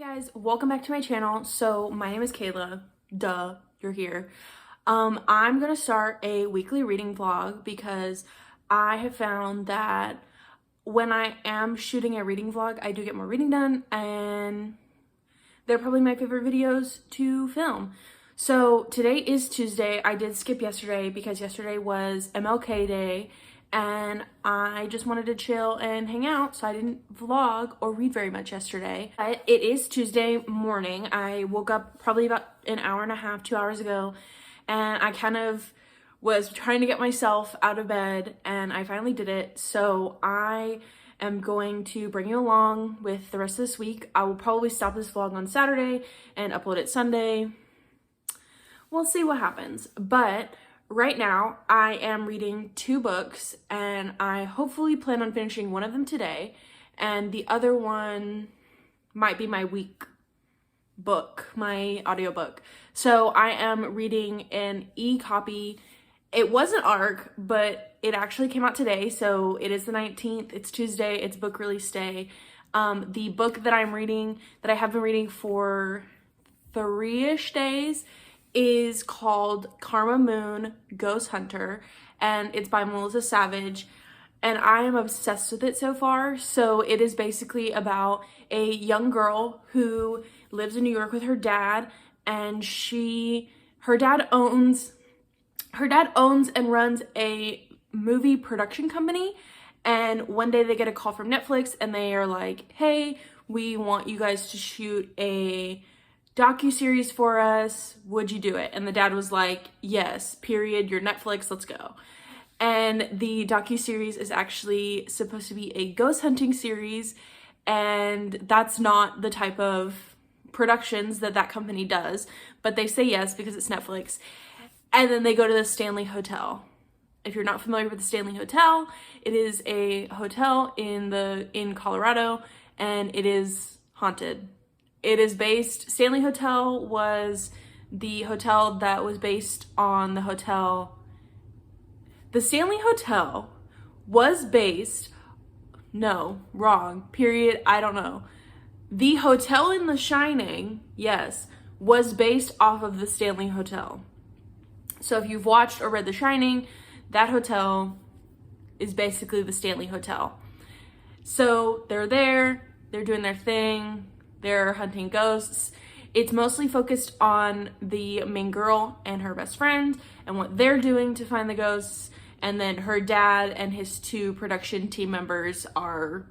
Guys, welcome back to my channel. So my name is Kayla. Duh, you're here. I'm gonna start a weekly reading vlog because I have found that when I am shooting a reading vlog, I do get more reading done, and they're probably my favorite videos to film. So today is Tuesday. I did skip yesterday because yesterday was MLK Day and I just wanted to chill and hang out, so I didn't vlog or read very much yesterday. But it is Tuesday morning. I woke up probably about an hour and a half, 2 hours ago, and I kind of was trying to get myself out of bed, and I finally did it. So I am going to bring you along with the rest of this week. I will probably stop this vlog on Saturday and upload it Sunday. We'll see what happens. But right now, I am reading 2 books, and I hopefully plan on finishing one of them today, and the other one might be my week book, my audiobook. So I am reading an e-copy. It was an ARC, but it actually came out today, so it is the 19th. It's Tuesday. It's book release day. The book that I'm reading, that I have been reading for 3-ish days, is called Karma Moon Ghost Hunter, and it's by Melissa Savage, and I am obsessed with it so far. So it is basically about a young girl who lives in New York with her dad, and her dad owns and runs a movie production company. And one day they get a call from Netflix and they are like, hey, we want you guys to shoot a docu-series for us, would you do it? And the dad was like, yes, period, you're Netflix, let's go. And the docu-series is actually supposed to be a ghost hunting series, and that's not the type of productions that company does, but they say yes because it's Netflix. And then they go to the Stanley Hotel. If you're not familiar with the Stanley Hotel, it is a hotel in Colorado, and it is haunted. It is Stanley Hotel was the hotel that was based on the Stanley Hotel was based, no, wrong, period, I don't know. The hotel in The Shining, yes, was based off of the Stanley Hotel. So if you've watched or read The Shining, that hotel is basically the Stanley Hotel. So they're there, they're doing their thing, they're hunting ghosts. It's mostly focused on the main girl and her best friend and what they're doing to find the ghosts. And then her dad and his 2 production team members are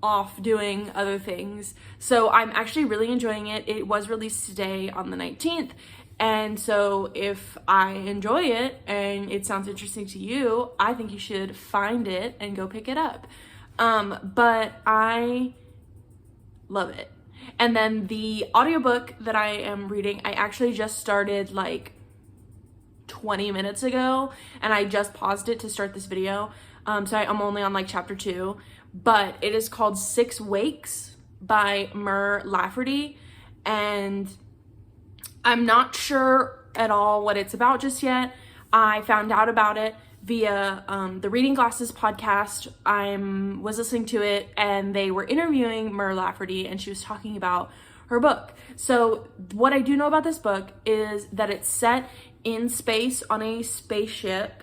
off doing other things. So I'm actually really enjoying it. It was released today on the 19th. And so if I enjoy it and it sounds interesting to you, I think you should find it and go pick it up. But I love it. And then the audiobook that I am reading, I actually just started like 20 minutes ago, and I just paused it to start this video. So I'm only on like chapter 2, but it is called 6 Wakes by Mur Lafferty, and I'm not sure at all what it's about just yet. I found out about it via the Reading Glasses podcast. I was listening to it, and they were interviewing Mur Lafferty, and she was talking about her book. So what I do know about this book is that it's set in space on a spaceship,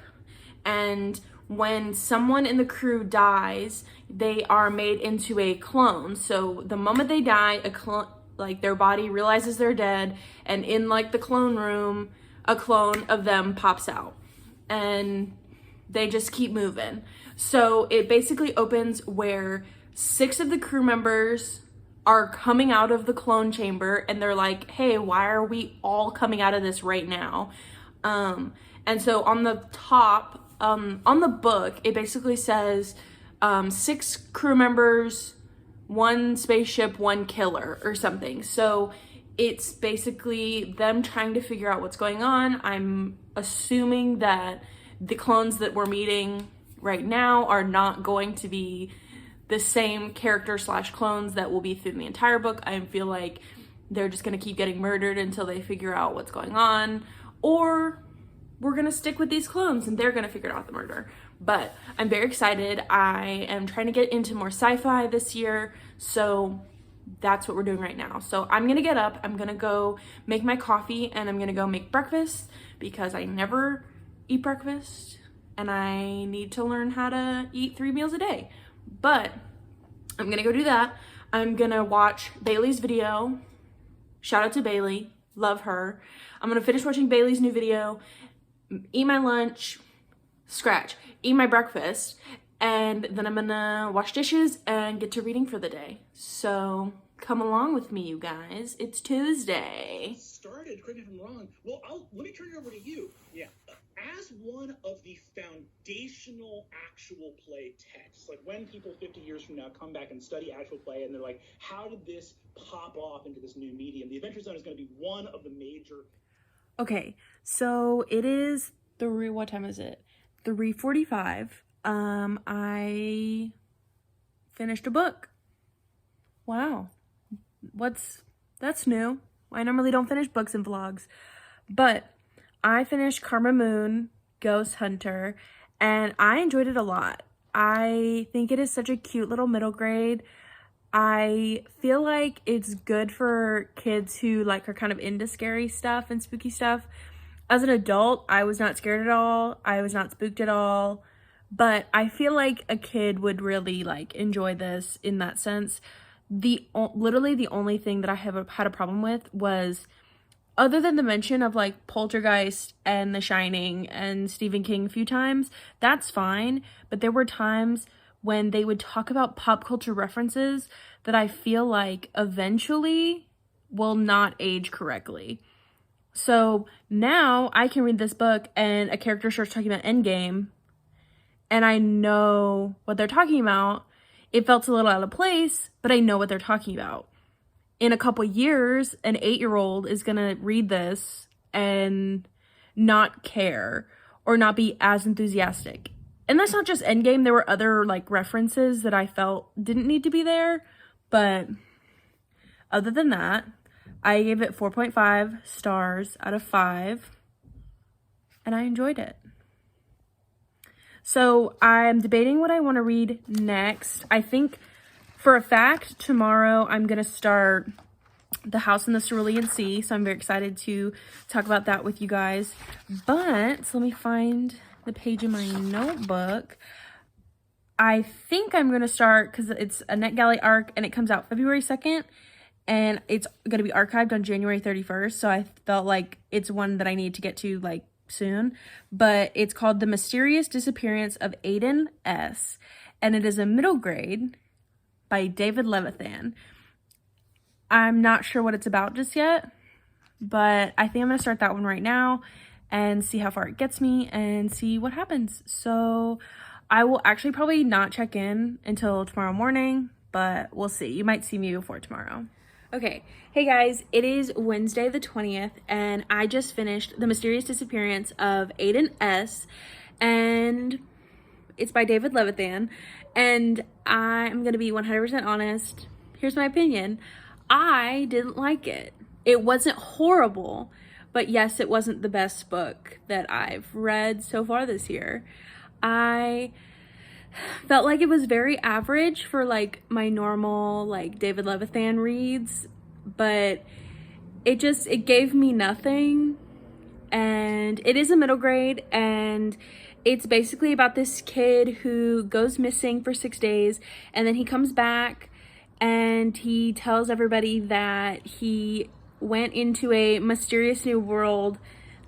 and when someone in the crew dies, they are made into a clone. So the moment they die, like their body realizes they're dead, and in like the clone room, a clone of them pops out, and they just keep moving. So it basically opens where 6 of the crew members are coming out of the clone chamber, and they're like, hey, why are we all coming out of this right now? And so on the top, on the book, it basically says 6 crew members, 1 spaceship, 1 killer or something. So it's basically them trying to figure out what's going on. I'm assuming that the clones that we're meeting right now are not going to be the same character / clones that will be through the entire book. I feel like they're just going to keep getting murdered until they figure out what's going on, or we're going to stick with these clones and they're going to figure out the murder. But I'm very excited. I am trying to get into more sci-fi this year, so that's what we're doing right now. So I'm gonna get up, I'm gonna go make my coffee, and I'm gonna go make breakfast because I never eat breakfast and I need to learn how to eat 3 meals a day. But I'm gonna go do that. I'm gonna watch Bailey's video. Shout out to Bailey, love her. I'm gonna finish watching Bailey's new video, eat my lunch, eat my breakfast, and then I'm gonna wash dishes and get to reading for the day. So come along with me, you guys. It's Tuesday. Started, correct me if I'm wrong. Well, let me turn it over to you. Yeah. As one of the foundational actual play texts, like when people 50 years from now come back and study actual play and they're like, how did this pop off into this new medium? The Adventure Zone is going to be one of the major. Okay, so it is what time is it? 3:45. I finished a book. Wow. That's new. I normally don't finish books and vlogs, but I finished Karma Moon Ghost Hunter, and I enjoyed it a lot. I think it is such a cute little middle grade. I feel like it's good for kids who like are kind of into scary stuff and spooky stuff. As an adult, I was not scared at all. I was not spooked at all. But I feel like a kid would really like enjoy this in that sense. Literally the only thing that I have had a problem with was, other than the mention of like Poltergeist and The Shining and Stephen King a few times, that's fine. But there were times when they would talk about pop culture references that I feel like eventually will not age correctly. So now I can read this book and a character starts talking about Endgame and I know what they're talking about. It felt a little out of place, but I know what they're talking about. In a couple years, an 8-year-old is gonna read this and not care or not be as enthusiastic. And that's not just Endgame. There were other like references that I felt didn't need to be there. But other than that, I gave it 4.5 stars out of 5. And I enjoyed it. So I'm debating what I want to read next. I think for a fact tomorrow I'm going to start The House in the Cerulean Sea. So I'm very excited to talk about that with you guys. But let me find the page in my notebook. I think I'm going to start, because it's a NetGalley arc and it comes out February 2nd. And it's going to be archived on January 31st. So I felt like it's one that I need to get to like soon. But it's called The Mysterious Disappearance of Aiden S. And it is a middle grade by David Levithan. I'm not sure what it's about just yet, but I think I'm going to start that one right now and see how far it gets me and see what happens. So I will actually probably not check in until tomorrow morning, but we'll see. You might see me before tomorrow. Okay, hey guys, it is Wednesday the 20th, and I just finished The Mysterious Disappearance of Aiden S., and it's by David Levithan, and I'm going to be 100% honest. Here's my opinion. I didn't like it. It wasn't horrible, but yes, it wasn't the best book that I've read so far this year. I felt like it was very average for like my normal like David Levithan reads, but it gave me nothing. And it is a middle grade, and it's basically about this kid who goes missing for 6 days, and then he comes back and he tells everybody that he went into a mysterious new world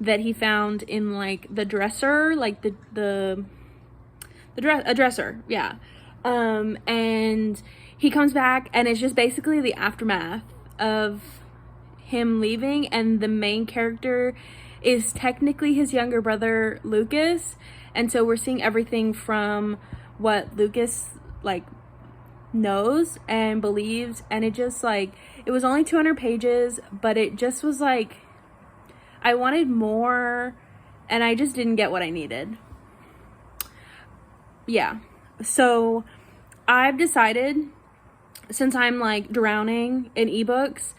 that he found in like the dresser, like a dresser, yeah. And he comes back, and it's just basically the aftermath of him leaving, and the main character is technically his younger brother, Lucas. And so we're seeing everything from what Lucas, like, knows and believes, and it just, like, it was only 200 pages, but it just was, like, I wanted more, and I just didn't get what I needed. Yeah, so I've decided, since I'm like drowning in ebooks,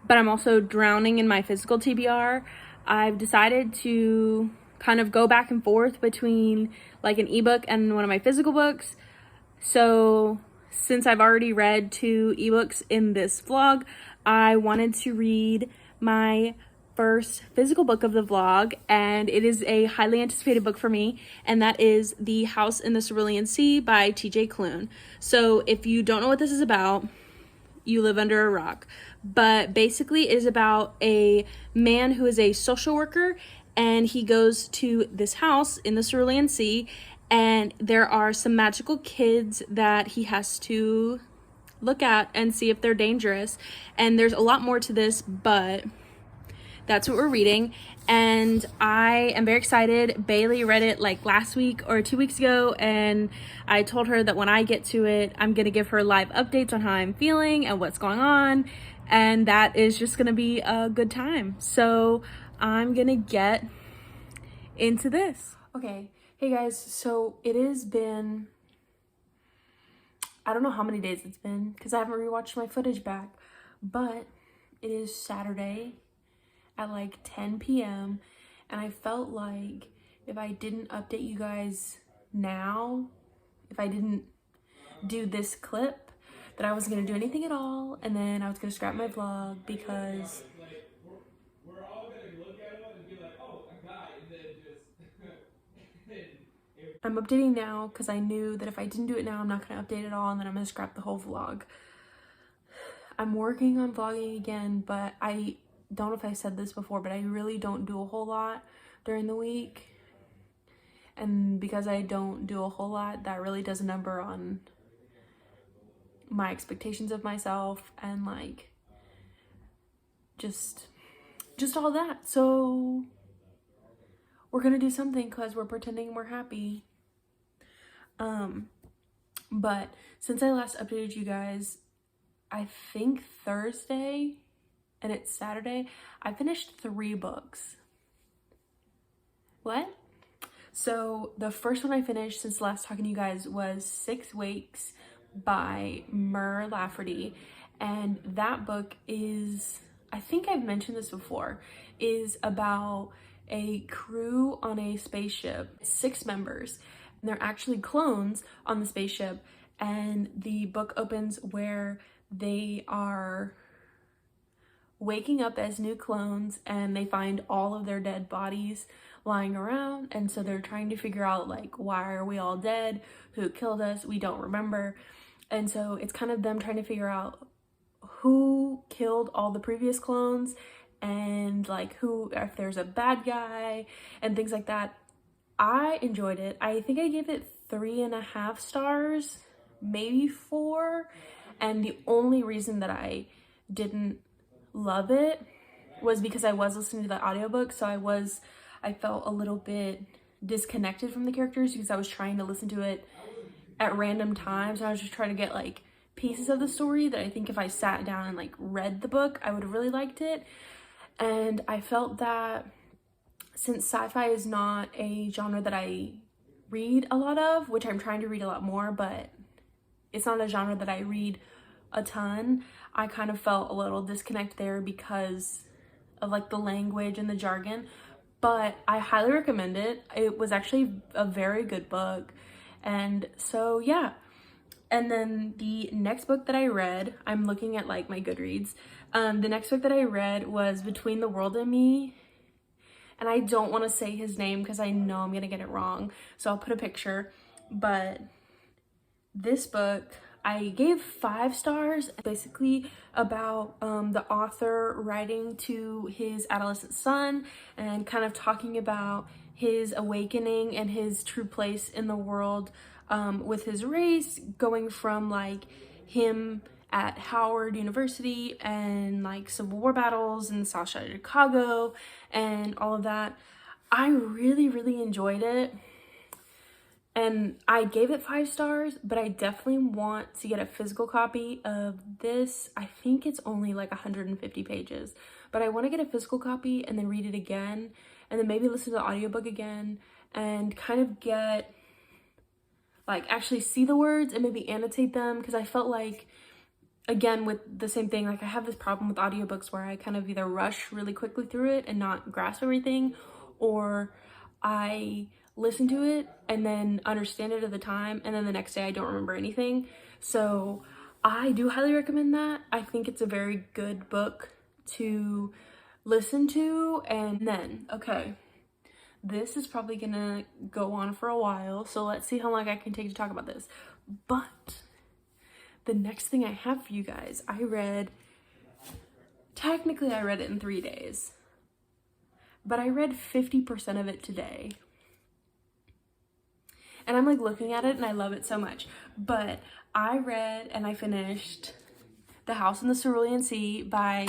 but I'm also drowning in my physical TBR, I've decided to kind of go back and forth between like an ebook and one of my physical books. So since I've already read 2 ebooks in this vlog, I wanted to read my first physical book of the vlog, and it is a highly anticipated book for me, and that is The House in the Cerulean Sea by TJ Klune. So if you don't know what this is about, you live under a rock. But basically it is about a man who is a social worker, and he goes to this house in the Cerulean Sea, and there are some magical kids that he has to look at and see if they're dangerous. And there's a lot more to this, but that's what we're reading, and I am very excited. Bailey read it like last week or 2 weeks ago, and I told her that when I get to it, I'm gonna give her live updates on how I'm feeling and what's going on, and that is just gonna be a good time. So I'm gonna get into this. Okay, hey guys, so it has been, I don't know how many days it's been because I haven't rewatched my footage back, but it is Saturday at like 10 p.m. and I felt like if I didn't update you guys now, if I didn't do this clip, that I wasn't gonna do anything at all, and then I was gonna scrap my vlog because I'm updating now because I knew that if I didn't do it now, I'm not gonna update at all, and then I'm gonna scrap the whole vlog. I'm working on vlogging again, but I don't know if I said this before, but I really don't do a whole lot during the week, and because I don't do a whole lot, that really does a number on my expectations of myself and like just all that. So we're gonna do something because we're pretending we're happy. But since I last updated you guys, I think Thursday, and it's Saturday, I finished 3 books. What? So the first one I finished since last talking to you guys was 6 Weeks by Mur Lafferty, and that book is, I think I've mentioned this before, is about a crew on a spaceship, 6 members, and they're actually clones on the spaceship, and the book opens where they are waking up as new clones and they find all of their dead bodies lying around, and so they're trying to figure out like, why are we all dead, who killed us, we don't remember. And so it's kind of them trying to figure out who killed all the previous clones and like who, if there's a bad guy and things like that. I enjoyed it. I think I gave it 3.5 stars, maybe 4, and the only reason that I didn't love it was because I was listening to the audiobook, so I felt a little bit disconnected from the characters because I was trying to listen to it at random times. I was just trying to get like pieces of the story that I think if I sat down and like read the book, I would have really liked it. And I felt that since sci-fi is not a genre that I read a lot of, which I'm trying to read a lot more, but it's not a genre that I read a ton, I kind of felt a little disconnect there because of like the language and the jargon. But I highly recommend it. It was actually a very good book. And so yeah. And then the next book that I read, I'm looking at like my Goodreads. The next book that I read was Between the World and Me. And I don't want to say his name because I know I'm going to get it wrong. So I'll put a picture. But this book, I gave 5 stars. Basically about the author writing to his adolescent son and kind of talking about his awakening and his true place in the world with his race, going from like him at Howard University and like Civil War battles in the South Side of Chicago and all of that. I really, really enjoyed it. And I gave it 5 stars, but I definitely want to get a physical copy of this. I think it's only like 150 pages, but I want to get a physical copy and then read it again, and then maybe listen to the audiobook again and kind of get, like, actually see the words and maybe annotate them, because I felt like, again, with the same thing, like I have this problem with audiobooks where I kind of either rush really quickly through it and not grasp everything, or I listen to it and then understand it at the time and then the next day I don't remember anything. So I do highly recommend that. I think it's a very good book to listen to. And then, okay, this is probably gonna go on for a while, so let's see how long I can take to talk about this. But the next thing I have for you guys, technically I read it in 3 days, but I read 50% of it today. And I'm like looking at it and I love it so much. But I read and I finished The House in the Cerulean Sea by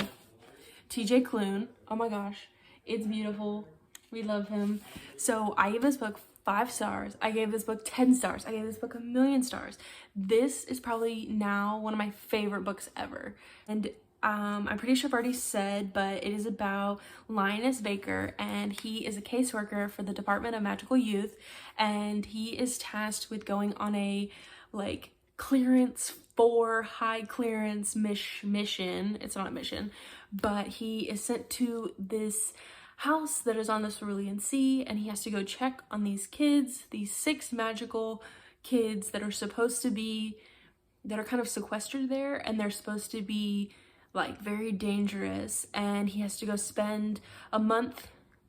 TJ Klune. Oh my gosh, it's beautiful. We love him. So I gave this book 5 stars. I gave this book 10 stars. I gave this book 1,000,000 stars. This is probably now one of my favorite books ever. And I'm pretty sure I've already said, but it is about Linus Baker, and he is a caseworker for the Department of Magical Youth, and he is tasked with going on a like clearance 4 high clearance mission. It's not a mission, but he is sent to this house that is on the Cerulean Sea, and he has to go check on these kids, these 6 magical kids that are kind of sequestered there, and they're supposed to be like very dangerous, and he has to go spend a month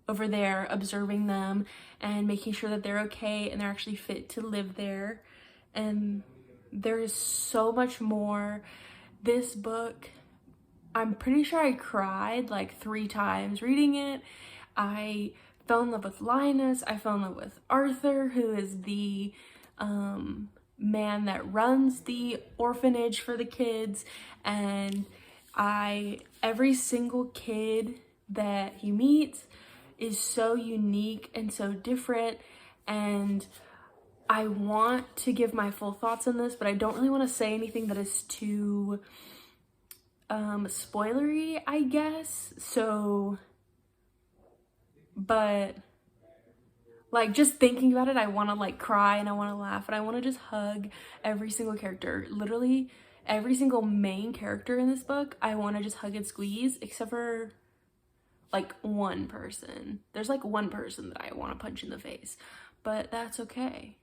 over there observing them and making sure that they're okay and they're actually fit to live there. And there is so much more. This book, I'm pretty sure I cried like 3 times reading it. I fell in love with Linus. I fell in love with Arthur, who is the man that runs the orphanage for the kids. And every single kid that he meets is so unique and so different. And I want to give my full thoughts on this, but I don't really want to say anything that is too spoilery, I guess. So, but like just thinking about it, I want to like cry and I want to laugh and I want to just hug every single character. Literally every single main character in this book, I want to just hug and squeeze, except for like one person. There's like one person that I want to punch in the face, but that's okay.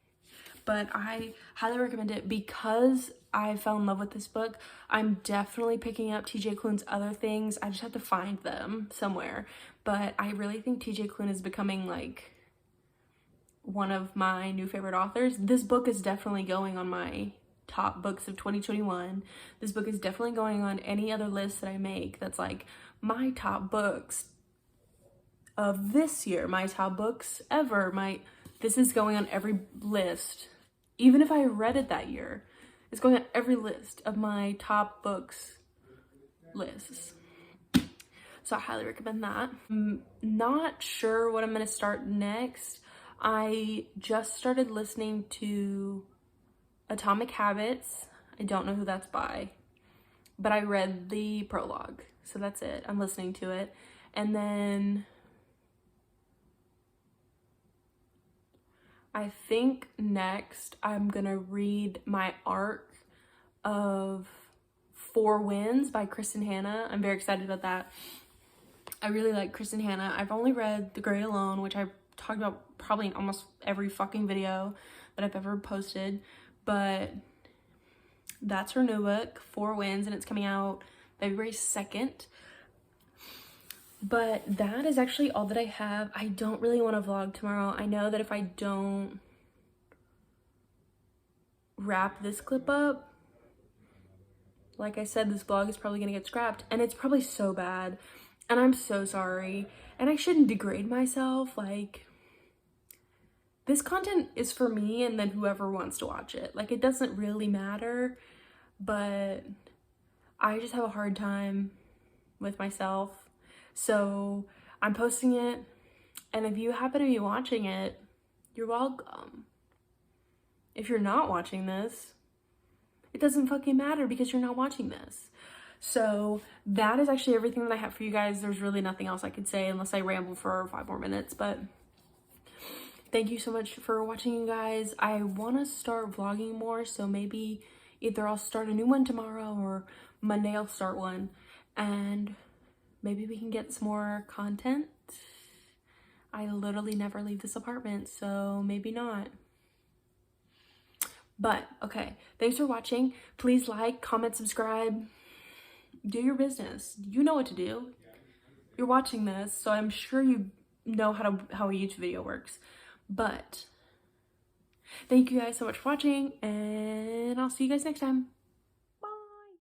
But I highly recommend it because I fell in love with this book. I'm definitely picking up TJ Klune's other things. I just have to find them somewhere. But I really think TJ Klune is becoming like one of my new favorite authors. This book is definitely going on my top books of 2021. This book is definitely going on any other list that I make that's like my top books of this year, my top books ever. This is going on every list. Even if I read it that year, it's going on every list of my top books lists. So I highly recommend that. I'm not sure what I'm going to start next. I just started listening to Atomic Habits. I don't know who that's by, but I read the prologue, so that's it. I'm listening to it. And then I think next I'm gonna read my arc of 4 Winds by Kristen Hanna. I'm very excited about that. I really like Kristen Hanna. I've only read The Great Alone, which I've talked about probably in almost every fucking video that I've ever posted, but that's her new book, 4 Winds, and it's coming out February 2nd. But that is actually all that I have. I don't really want to vlog tomorrow. I know that if I don't wrap this clip up, like I said, this vlog is probably going to get scrapped, and it's probably so bad, and I'm so sorry, and I shouldn't degrade myself. Like, this content is for me and then whoever wants to watch it. Like, it doesn't really matter, but I just have a hard time with myself. So I'm posting it, and if you happen to be watching it, you're welcome. If you're not watching this, it doesn't fucking matter because you're not watching this. So that is actually everything that I have for you guys. There's really nothing else I could say unless I ramble for 5 more minutes, but thank you so much for watching, you guys. I want to start vlogging more, so maybe either I'll start a new one tomorrow or Monday I'll start one, and maybe we can get some more content. I literally never leave this apartment, so maybe not. But, okay, thanks for watching. Please like, comment, subscribe. Do your business. You know what to do. You're watching this, so I'm sure you know how a YouTube video works. But, thank you guys so much for watching, and I'll see you guys next time.